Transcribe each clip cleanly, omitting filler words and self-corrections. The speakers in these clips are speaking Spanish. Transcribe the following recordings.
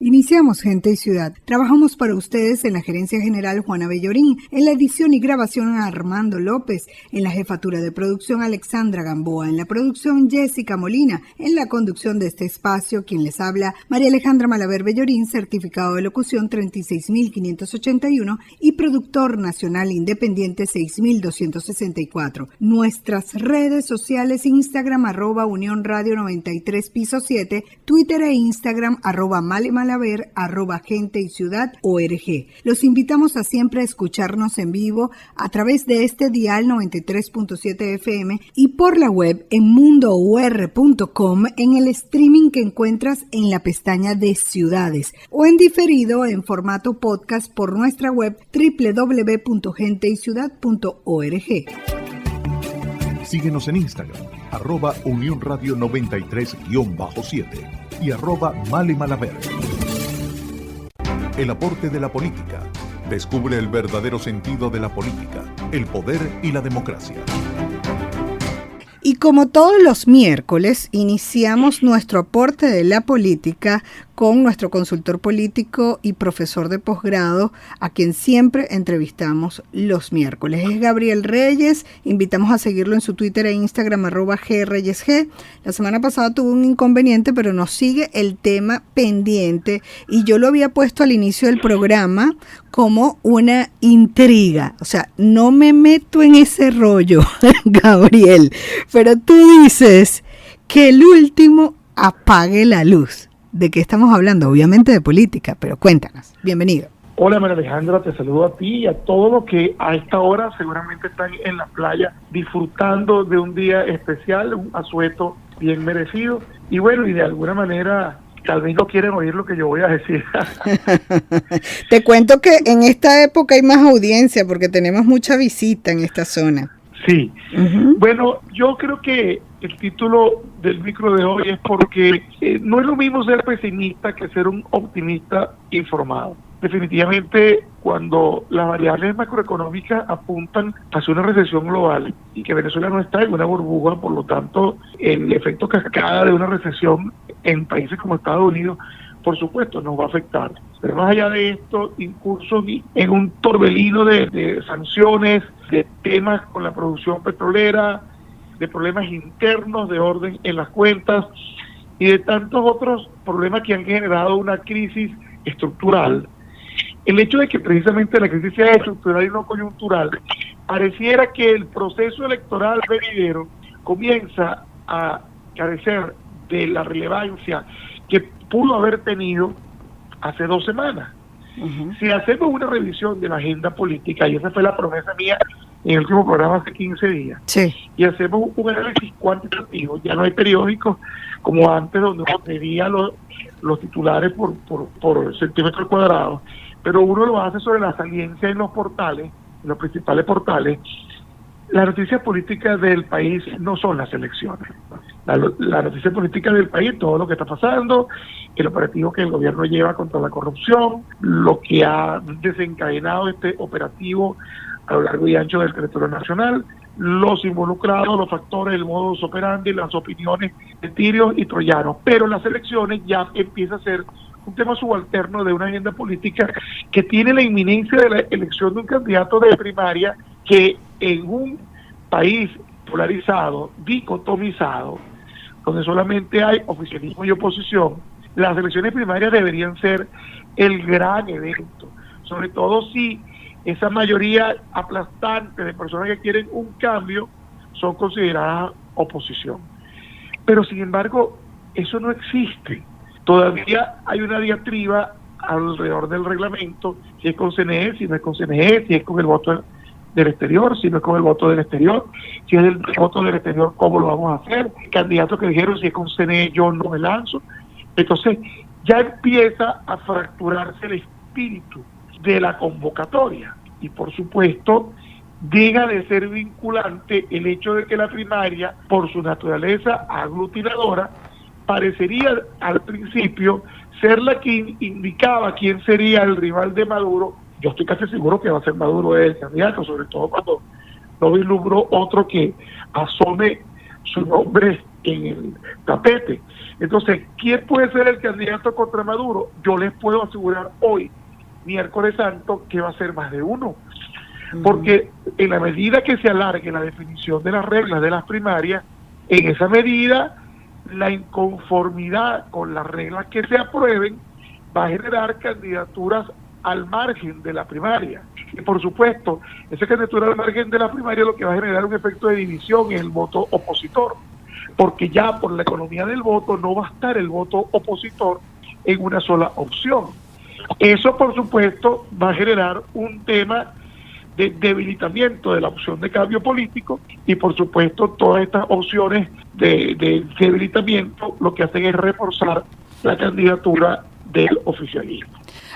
Iniciamos Gente y Ciudad. Trabajamos para ustedes en la Gerencia General Juana Bellorín, en la edición y grabación Armando López, en la jefatura de producción Alexandra Gamboa, en la producción Jessica Molina, en la conducción de este espacio, quien les habla, María Alejandra Malaver Bellorín, certificado de locución 36581 y productor nacional independiente 6264. Nuestras redes sociales: Instagram @Unión Radio 93 piso 7, Twitter e Instagram @Malaver, @Gente y Ciudad ORG. Los invitamos a siempre escucharnos en vivo a través de este dial 93.7 FM y por la web en mundour.com, en el streaming que encuentras en la pestaña de Ciudades o en diferido en formato podcast por nuestra web www.genteyciudad.org. Síguenos en Instagram, @Unión Radio 93-7 y @Male Malaver. El aporte de la política. Descubre el verdadero sentido de la política, el poder y la democracia. Y como todos los miércoles, iniciamos nuestro aporte de la política con nuestro consultor político y profesor de posgrado, a quien siempre entrevistamos los miércoles. Es Gabriel Reyes. Invitamos a seguirlo en su Twitter e Instagram @GReyesG. La semana pasada tuvo un inconveniente, pero nos sigue el tema pendiente y yo lo había puesto al inicio del programa como una intriga. O sea, no me meto en ese rollo, Gabriel, pero tú dices que el último apague la luz. ¿De qué estamos hablando? Obviamente de política, pero cuéntanos. Bienvenido. Hola María Alejandra, te saludo a ti y a todos los que a esta hora seguramente están en la playa disfrutando de un día especial, un asueto bien merecido. Y bueno, y de alguna manera tal vez no quieren oír lo que yo voy a decir. Te cuento que en esta época hay más audiencia porque tenemos mucha visita en esta zona. Sí. Uh-huh. Bueno, yo creo que el título del micro de hoy es porque no es lo mismo ser pesimista que ser un optimista informado. Definitivamente, cuando las variables macroeconómicas apuntan hacia una recesión global y que Venezuela no está en una burbuja, por lo tanto, el efecto cascada de una recesión en países como Estados Unidos, por supuesto, nos va a afectar. Pero más allá de esto, incurso en un torbellino de sanciones, de temas con la producción petrolera, de problemas internos de orden en las cuentas y de tantos otros problemas que han generado una crisis estructural. El hecho de que precisamente la crisis sea estructural y no coyuntural, pareciera que el proceso electoral venidero comienza a carecer de la relevancia que pudo haber tenido hace 2 semanas. Uh-huh. Si hacemos una revisión de la agenda política, y esa fue la promesa mía en el último programa hace 15 días, sí, y hacemos un análisis cuantitativo, ya no hay periódicos como antes donde uno medía los titulares por centímetros cuadrados, pero uno lo hace sobre la saliencia en los portales, en los principales portales. Las noticias políticas del país no son las elecciones. La noticia política del país, todo lo que está pasando, el operativo que el gobierno lleva contra la corrupción, lo que ha desencadenado este operativo a lo largo y ancho del territorio nacional, los involucrados, los factores, el modus operandi, las opiniones de tirios y troyanos. Pero las elecciones ya empieza a ser un tema subalterno de una agenda política que tiene la inminencia de la elección de un candidato de primaria que en un país polarizado, dicotomizado, donde solamente hay oficialismo y oposición, las elecciones primarias deberían ser el gran evento, sobre todo si esa mayoría aplastante de personas que quieren un cambio son consideradas oposición. Pero sin embargo, eso no existe. Todavía hay una diatriba alrededor del reglamento, si es con CNE, si no es con CNE, si es con el voto del exterior, si no es con el voto del exterior, si es el voto del exterior, ¿cómo lo vamos a hacer? Candidatos que dijeron, si es con CNE, yo no me lanzo. Entonces, ya empieza a fracturarse el espíritu de la convocatoria y, por supuesto, deja de ser vinculante el hecho de que la primaria, por su naturaleza aglutinadora, parecería al principio ser la que indicaba quién sería el rival de Maduro. Yo estoy casi seguro que va a ser Maduro el candidato, sobre todo cuando no vislumbró otro que asome su nombre en el tapete. Entonces, ¿quién puede ser el candidato contra Maduro? Yo les puedo asegurar hoy, miércoles santo, que va a ser más de uno. Porque en la medida que se alargue la definición de las reglas de las primarias, en esa medida la inconformidad con las reglas que se aprueben va a generar candidaturas al margen de la primaria. Y por supuesto, esa candidatura al margen de la primaria lo que va a generar un efecto de división en el voto opositor, porque ya por la economía del voto no va a estar el voto opositor en una sola opción. Eso, por supuesto, va a generar un tema de debilitamiento de la opción de cambio político, y por supuesto todas estas opciones de debilitamiento lo que hacen es reforzar la candidatura del oficialismo.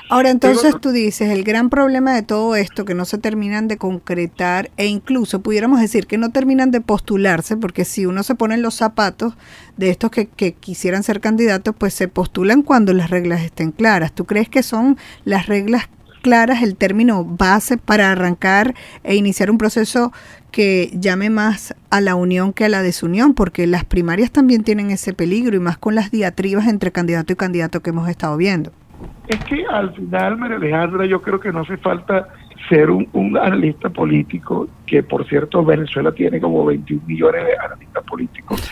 Ahora, entonces tú dices, el gran problema de todo esto, que no se terminan de concretar e incluso pudiéramos decir que no terminan de postularse, porque si uno se pone en los zapatos de estos que quisieran ser candidatos, pues se postulan cuando las reglas estén claras. ¿Tú crees que son las reglas claras el término base para arrancar e iniciar un proceso que llame más a la unión que a la desunión? Porque las primarias también tienen ese peligro, y más con las diatribas entre candidato y candidato que hemos estado viendo. Es que al final, María Alejandra, yo creo que no hace falta ser un analista político, que por cierto Venezuela tiene como 21 millones de analistas políticos,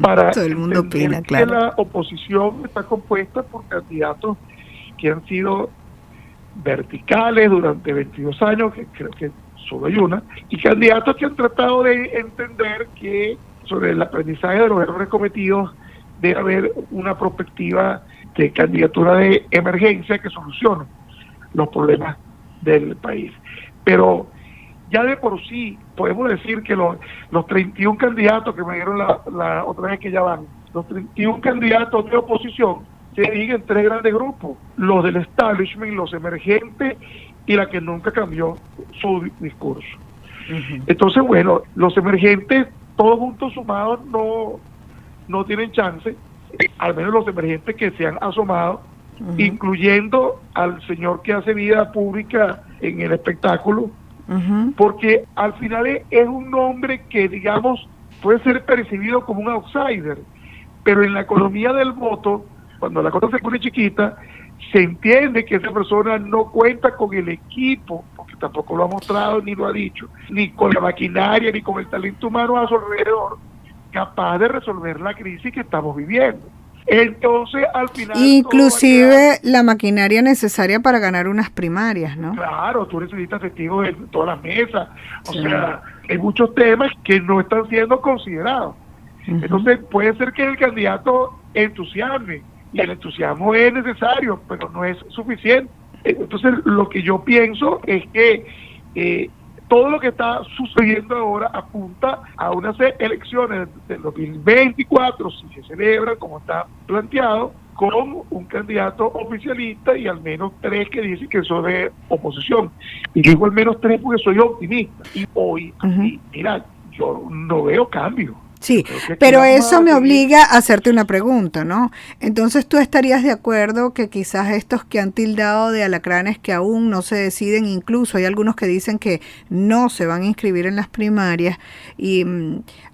para todo el mundo opina, que la oposición está compuesta por candidatos que han sido verticales durante 22 años, que creo que solo hay una, y candidatos que han tratado de entender que sobre el aprendizaje de los errores cometidos debe haber una perspectiva de candidatura de emergencia que solucione los problemas del país. Pero ya de por sí podemos decir que los 31 candidatos que me dieron la otra vez que ya van, los 31 candidatos de oposición se dividen en tres grandes grupos: los del establishment, los emergentes y la que nunca cambió su discurso. Entonces, bueno, los emergentes todos juntos sumados no tienen chance, al menos los emergentes que se han asomado, incluyendo al señor que hace vida pública en el espectáculo, porque al final es un nombre que, digamos, puede ser percibido como un outsider, pero en la economía del voto, cuando la cosa se pone chiquita, se entiende que esa persona no cuenta con el equipo, porque tampoco lo ha mostrado ni lo ha dicho, ni con la maquinaria, ni con el talento humano a su alrededor, capaz de resolver la crisis que estamos viviendo. Entonces, al final... Inclusive la maquinaria necesaria para ganar unas primarias, ¿no? Claro, tú necesitas testigos en todas las mesas. O sea, hay muchos temas que no están siendo considerados. Entonces, puede ser que el candidato entusiasme, y el entusiasmo es necesario, pero no es suficiente. Entonces, lo que yo pienso es que todo lo que está sucediendo ahora apunta a unas elecciones del 2024, si se celebran como está planteado, con un candidato oficialista y al menos 3 que dicen que son de oposición. Y digo al menos 3 porque soy optimista. Y hoy, mira, yo no veo cambio. Sí, pero eso me obliga a hacerte una pregunta, ¿no? Entonces, ¿tú estarías de acuerdo que quizás estos que han tildado de alacranes que aún no se deciden, incluso hay algunos que dicen que no se van a inscribir en las primarias, y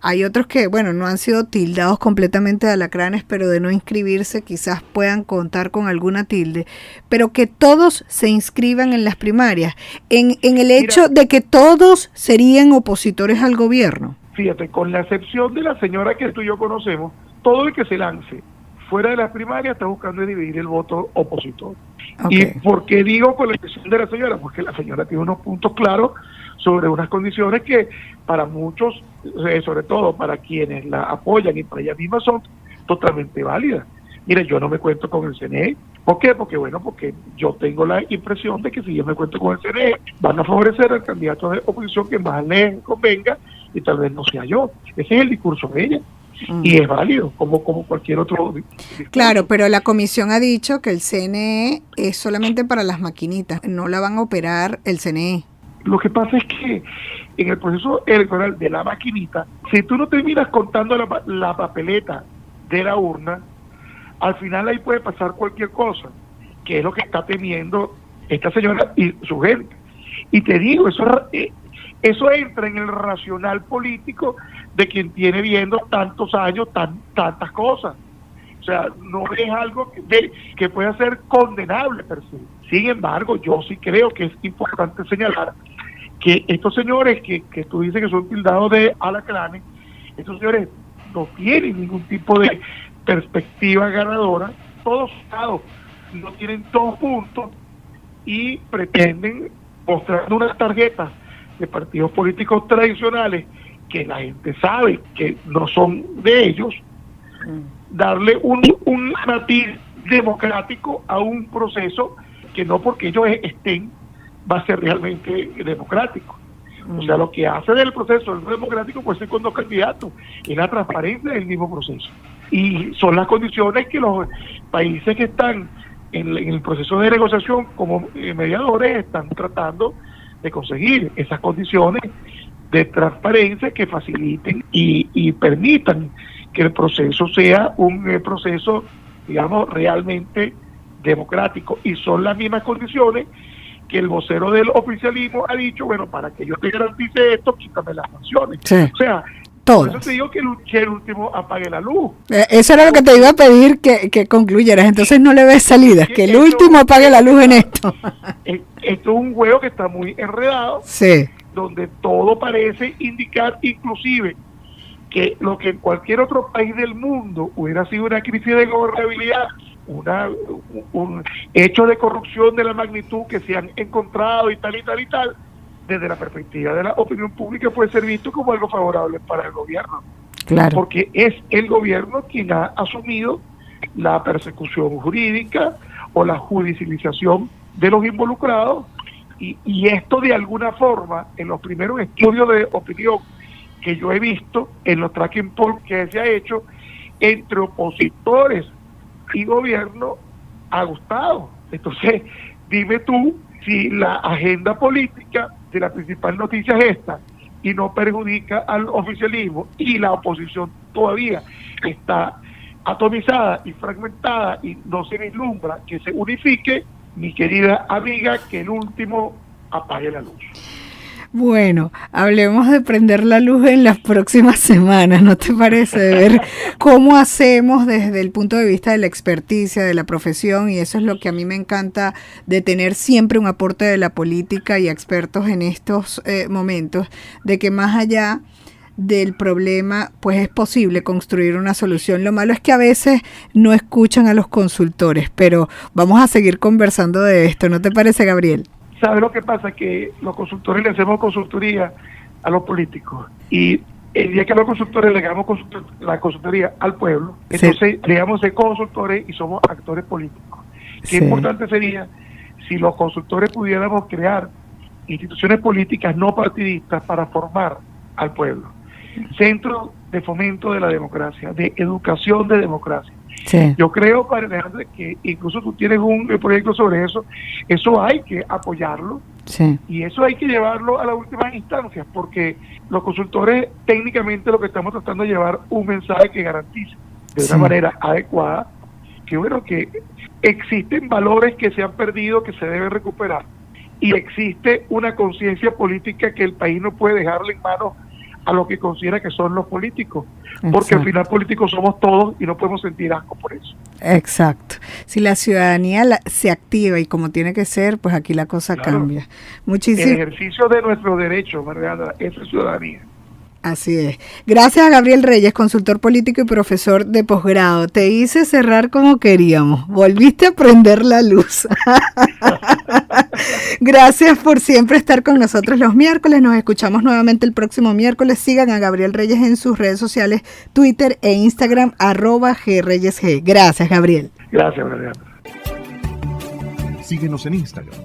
hay otros que, bueno, no han sido tildados completamente de alacranes, pero de no inscribirse quizás puedan contar con alguna tilde, pero que todos se inscriban en las primarias, en el hecho de que todos serían opositores al gobierno? Fíjate, con la excepción de la señora que tú y yo conocemos, todo el que se lance fuera de las primarias está buscando dividir el voto opositor. Okay. ¿Y por qué digo con la excepción de la señora? Porque la señora tiene unos puntos claros sobre unas condiciones que para muchos, sobre todo para quienes la apoyan y para ella misma, son totalmente válidas. Mira, yo no me cuento con el CNE. ¿Por qué? Porque yo tengo la impresión de que si yo me cuento con el CNE, van a favorecer al candidato de oposición que más les convenga, y tal vez no sea yo. Ese es el discurso de ella. Y es válido, como cualquier otro discurso. Claro, pero la comisión ha dicho que el CNE es solamente para las maquinitas, no la van a operar el CNE. Lo que pasa es que en el proceso electoral de la maquinita, si tú no terminas contando la papeleta de la urna, al final ahí puede pasar cualquier cosa, que es lo que está temiendo esta señora y su gente. Y te digo, eso eso entra en el racional político de quien tiene viendo tantos años tantas cosas. O sea, no es algo que pueda ser condenable per se. Sin embargo, yo sí creo que es importante señalar que estos señores que tú dices que son tildados de alacranes, estos señores no tienen ningún tipo de perspectiva ganadora, todos no tienen 2 puntos y pretenden, mostrando unas tarjetas de partidos políticos tradicionales que la gente sabe que no son de ellos, darle un matiz democrático a un proceso que no porque ellos estén va a ser realmente democrático. O sea, lo que hace del proceso democrático puede ser con 2 candidatos, es la transparencia del mismo proceso. Y son las condiciones que los países que están en el proceso de negociación como mediadores están tratando de conseguir esas condiciones de transparencia que faciliten y permitan que el proceso sea un proceso, digamos, realmente democrático. Y son las mismas condiciones que el vocero del oficialismo ha dicho, bueno, para que yo te garantice esto, quítame las sanciones. Sí. O sea, todas. Por eso te digo que el último apague la luz. Eso era lo que te iba a pedir que concluyeras. Entonces no le ves salidas, que el último apague la luz en esto. Esto es un juego que está muy enredado, sí, donde todo parece indicar inclusive que lo que en cualquier otro país del mundo hubiera sido una crisis de gobernabilidad, un hecho de corrupción de la magnitud que se han encontrado y tal, desde la perspectiva de la opinión pública puede ser visto como algo favorable para el gobierno. Claro. Porque es el gobierno quien ha asumido la persecución jurídica o la judicialización de los involucrados, y esto de alguna forma, en los primeros estudios de opinión que yo he visto, en los tracking polls que se ha hecho entre opositores y gobierno, ha gustado. Entonces, dime tú si la agenda política de la principal noticia es esta y no perjudica al oficialismo, y la oposición todavía está atomizada y fragmentada y no se vislumbra que se unifique, mi querida amiga, que el último apague la luz. Bueno, hablemos de prender la luz en las próximas semanas, ¿no te parece? De ver cómo hacemos desde el punto de vista de la experticia, de la profesión, y eso es lo que a mí me encanta, de tener siempre un aporte de la política y expertos en estos momentos, de que más allá del problema, pues es posible construir una solución. Lo malo es que a veces no escuchan a los consultores, pero vamos a seguir conversando de esto, ¿no te parece, Gabriel? ¿Sabes lo que pasa? Que los consultores le hacemos consultoría a los políticos, y el día que los consultores le hagamos la consultoría al pueblo, entonces dejamos de consultores y somos actores políticos. Qué importante sería si los consultores pudiéramos crear instituciones políticas no partidistas para formar al pueblo. Centro de fomento de la democracia, de educación de democracia. Sí. Yo creo, Padre Alejandro, que incluso tú tienes un proyecto sobre eso hay que apoyarlo, sí, y eso hay que llevarlo a las últimas instancias, porque los consultores técnicamente lo que estamos tratando de llevar un mensaje que garantice de una manera adecuada que bueno, que existen valores que se han perdido, que se deben recuperar, y existe una conciencia política que el país no puede dejarle en manos a lo que considera que son los políticos. Exacto. Porque al final políticos somos todos y no podemos sentir asco por eso. Exacto. Si la ciudadanía se activa y como tiene que ser, pues aquí la cosa cambia. Muchísimo. El ejercicio de nuestros derechos, Mariana, es la ciudadanía. Así es. Gracias a Gabriel Reyes, consultor político y profesor de posgrado. Te hice cerrar como queríamos. Volviste a prender la luz. Gracias por siempre estar con nosotros los miércoles. Nos escuchamos nuevamente el próximo miércoles. Sigan a Gabriel Reyes en sus redes sociales, Twitter e Instagram, @greyesg. Gracias, Gabriel. Gracias, Mariana. Síguenos en Instagram,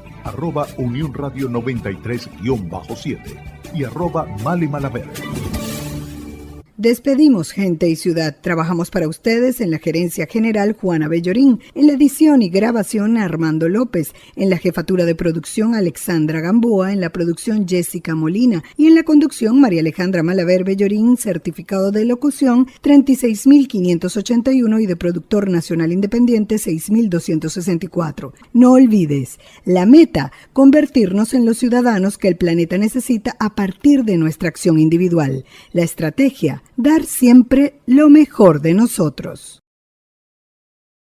@Unión Radio 93-7 y @Male Malaver. Despedimos Gente y Ciudad. Trabajamos para ustedes en la gerencia general Juana Bellorín, en la edición y grabación Armando López, en la jefatura de producción Alexandra Gamboa, en la producción Jessica Molina y en la conducción María Alejandra Malaver Bellorín, certificado de locución 36.581 y de productor nacional independiente 6.264. No olvides, la meta, convertirnos en los ciudadanos que el planeta necesita a partir de nuestra acción individual. La estrategia, dar siempre lo mejor de nosotros.